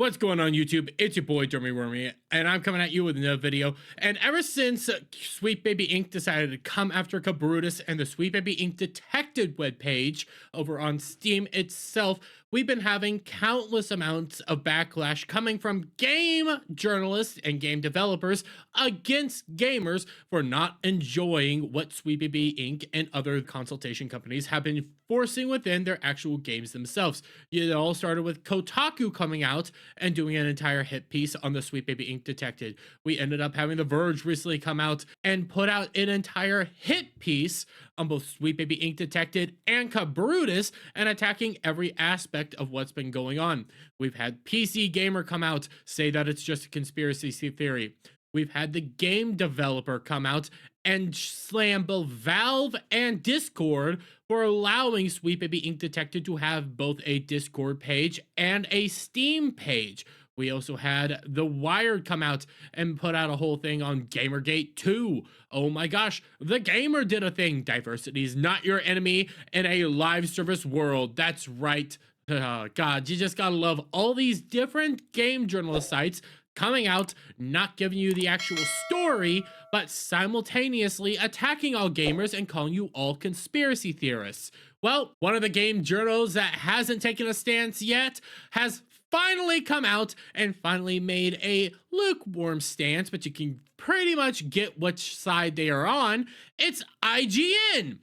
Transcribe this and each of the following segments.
What's going on YouTube? It's your boy Jeremy Wormy, and I'm coming at you with another video. And ever since Sweet Baby Inc. decided to come after Kabrutus and the Sweet Baby Inc. Detected webpage over on Steam itself, we've been having countless amounts of backlash coming from game journalists and game developers against gamers for not enjoying what Sweet Baby Inc. and other consultation companies have been forcing within their actual games themselves. It all started with Kotaku coming out and doing an entire hit piece on the Sweet Baby Inc. Detected. We ended up having The Verge recently come out and put out an entire hit piece on both Sweet Baby Inc. Detected and Kabrutus and attacking every aspect of what's been going on. We've had PC Gamer come out, say that it's just a conspiracy theory. We've had the game developer come out and slam both Valve and Discord for allowing Sweet Baby Inc. Detected to have both a Discord page and a Steam page. We also had The Wired come out and put out a whole thing on Gamergate 2. Oh my gosh, the gamer did a thing. Diversity is not your enemy in a live service world. That's right. God, you just gotta love all these different game journalist sites coming out, not giving you the actual story, but simultaneously attacking all gamers and calling you all conspiracy theorists. Well, one of the game journals that hasn't taken a stance yet has finally come out and finally made a lukewarm stance, but you can pretty much get which side they are on. It's IGN.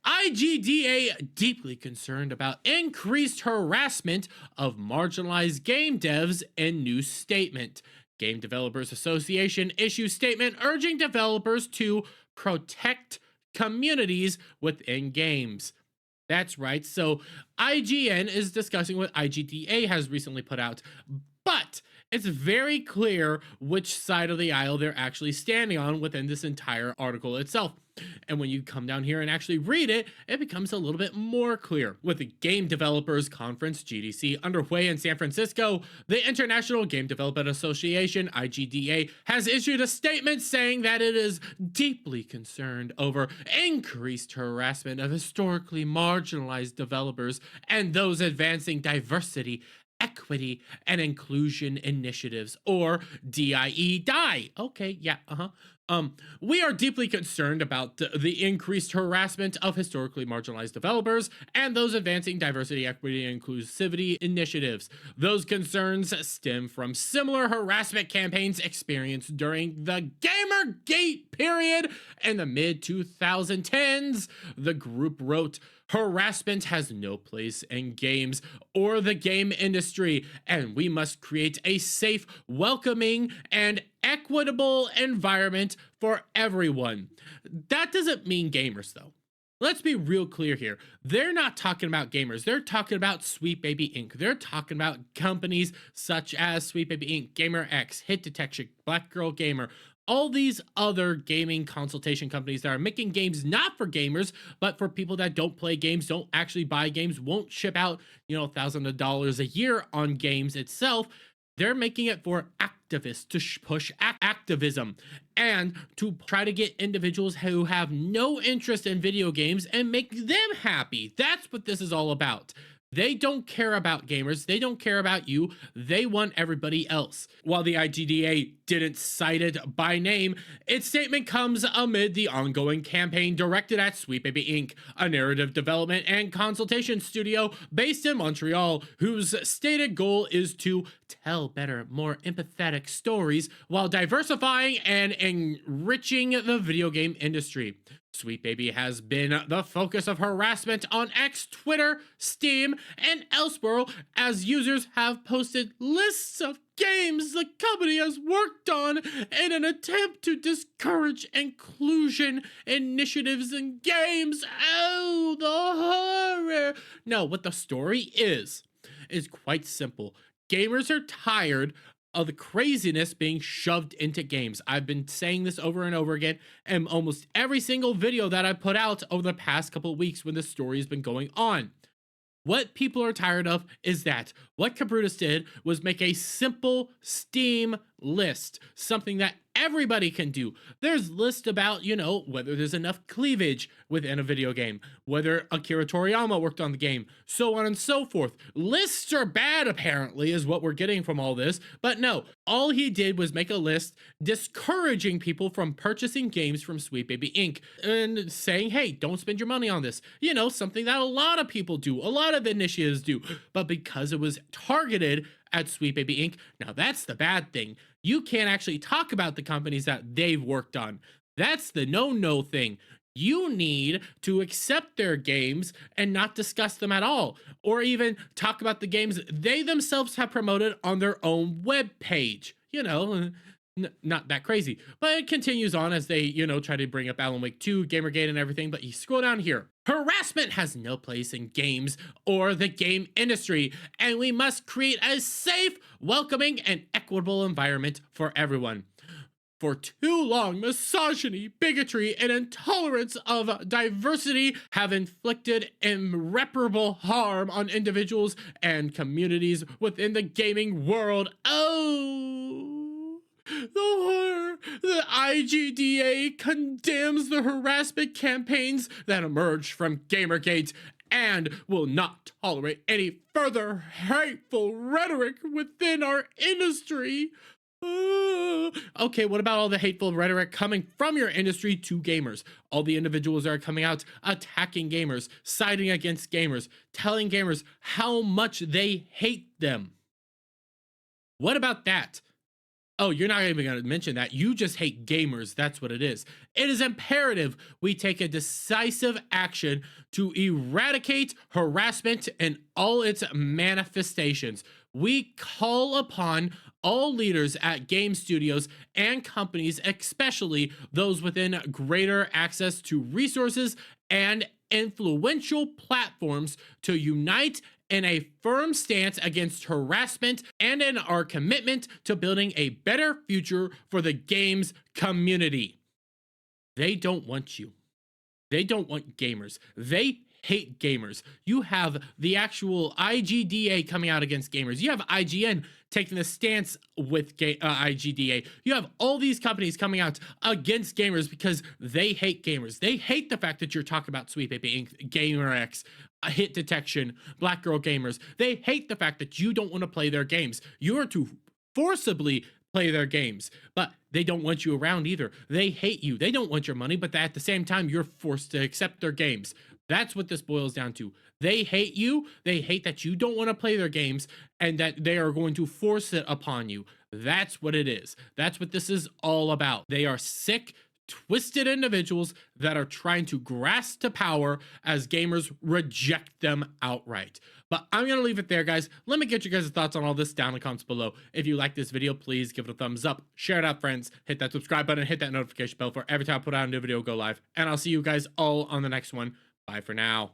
IGDA deeply concerned about increased harassment of marginalized game devs in new statement. Game Developers Association issues statement urging developers to protect communities within games. That's right. So IGN is discussing what IGDA has recently put out, but it's very clear which side of the aisle they're actually standing on within this entire article itself. And when you come down here and actually read it, it becomes a little bit more clear. With the Game Developers Conference, GDC, underway in San Francisco, the International Game Development Association, IGDA, has issued a statement saying that it is deeply concerned over increased harassment of historically marginalized developers and those advancing diversity, equity, and inclusion initiatives, or DIE. Okay, yeah, we are deeply concerned about the increased harassment of historically marginalized developers and those advancing diversity, equity, and inclusivity initiatives. Those concerns stem from similar harassment campaigns experienced during the Gamergate period in the mid-2010s. The group wrote, "Harassment has no place in games or the game industry, and we must create a safe, welcoming, and equitable environment for everyone." That doesn't mean gamers, though. Let's be real clear here. They're not talking about gamers. They're talking about Sweet Baby Inc. They're talking about companies such as Sweet Baby Inc., GamerX, Hit Detection, Black Girl Gamer, all these other gaming consultation companies that are making games not for gamers, but for people that don't play games, don't actually buy games, won't ship out, thousands of dollars a year on games itself. They're making it for activists to push activism and to try to get individuals who have no interest in video games and make them happy. That's what this is all about. They don't care about gamers. They don't care about you. They want everybody else. While the IGDA didn't cite it by name, its statement comes amid the ongoing campaign directed at Sweet Baby Inc., a narrative development and consultation studio based in Montreal, whose stated goal is to tell better, more empathetic stories while diversifying and enriching the video game industry. Sweet Baby has been the focus of harassment on X, Twitter, Steam, and elsewhere as users have posted lists of games the company has worked on in an attempt to discourage inclusion initiatives in games. Oh, the horror! No, what the story is quite simple. Gamers are tired of the craziness being shoved into games. I've been saying this over and over again in almost every single video that I put out over the past couple of weeks when the story has been going on. What people are tired of is that what Kabrutus did was make a simple Steam list, something that everybody can do. There's lists about, whether there's enough cleavage within a video game, whether Akira Toriyama worked on the game, so on and so forth. Lists are bad, apparently, is what we're getting from all this. But no, all he did was make a list discouraging people from purchasing games from Sweet Baby Inc. and saying, hey, don't spend your money on this. Something that a lot of people do, a lot of initiatives do. But because it was targeted at Sweet Baby Inc., now that's the bad thing. You can't actually talk about the companies that they've worked on. That's the no thing. You need to accept their games and not discuss them at all, or even talk about the games they themselves have promoted on their own web page. Not that crazy. But it continues on as they, try to bring up Alan Wake 2, Gamergate, and everything. But you scroll down here. Harassment has no place in games or the game industry, and we must create a safe, welcoming, and equitable environment for everyone. For too long, misogyny, bigotry, and intolerance of diversity have inflicted irreparable harm on individuals and communities within the gaming world. Oh, the horror! The IGDA condemns the harassment campaigns that emerged from Gamergate and will not tolerate any further hateful rhetoric within our industry. Okay, what about all the hateful rhetoric coming from your industry to gamers? All the individuals that are coming out attacking gamers, siding against gamers, telling gamers how much they hate them. What about that? Oh, you're not even going to mention that. You just hate gamers. That's what it is. It is imperative we take a decisive action to eradicate harassment in all its manifestations. We call upon all leaders at game studios and companies, especially those within greater access to resources and influential platforms, to unite in a firm stance against harassment and in our commitment to building a better future for the games community. They don't want you. They don't want gamers. They hate gamers. You have the actual IGDA coming out against gamers. You have IGN taking the stance with IGDA. You have all these companies coming out against gamers because they hate gamers. They hate the fact that you're talking about Sweet Baby Inc., GamerX, Hit Detection, Black Girl Gamers. They hate the fact that you don't want to play their games. You are to forcibly play their games, but they don't want you around either. They hate you. They don't want your money, but at the same time, you're forced to accept their games. That's what this boils down to. They hate you. They hate that you don't want to play their games and that they are going to force it upon you. That's what it is. That's what this is all about. They are sick, twisted individuals that are trying to grasp to power as gamers reject them outright. But I'm going to leave it there, guys. Let me get your guys' thoughts on all this down in the comments below. If you like this video, please give it a thumbs up, share it out, friends, hit that subscribe button, hit that notification bell for every time I put out a new video go live. And I'll see you guys all on the next one. Bye for now.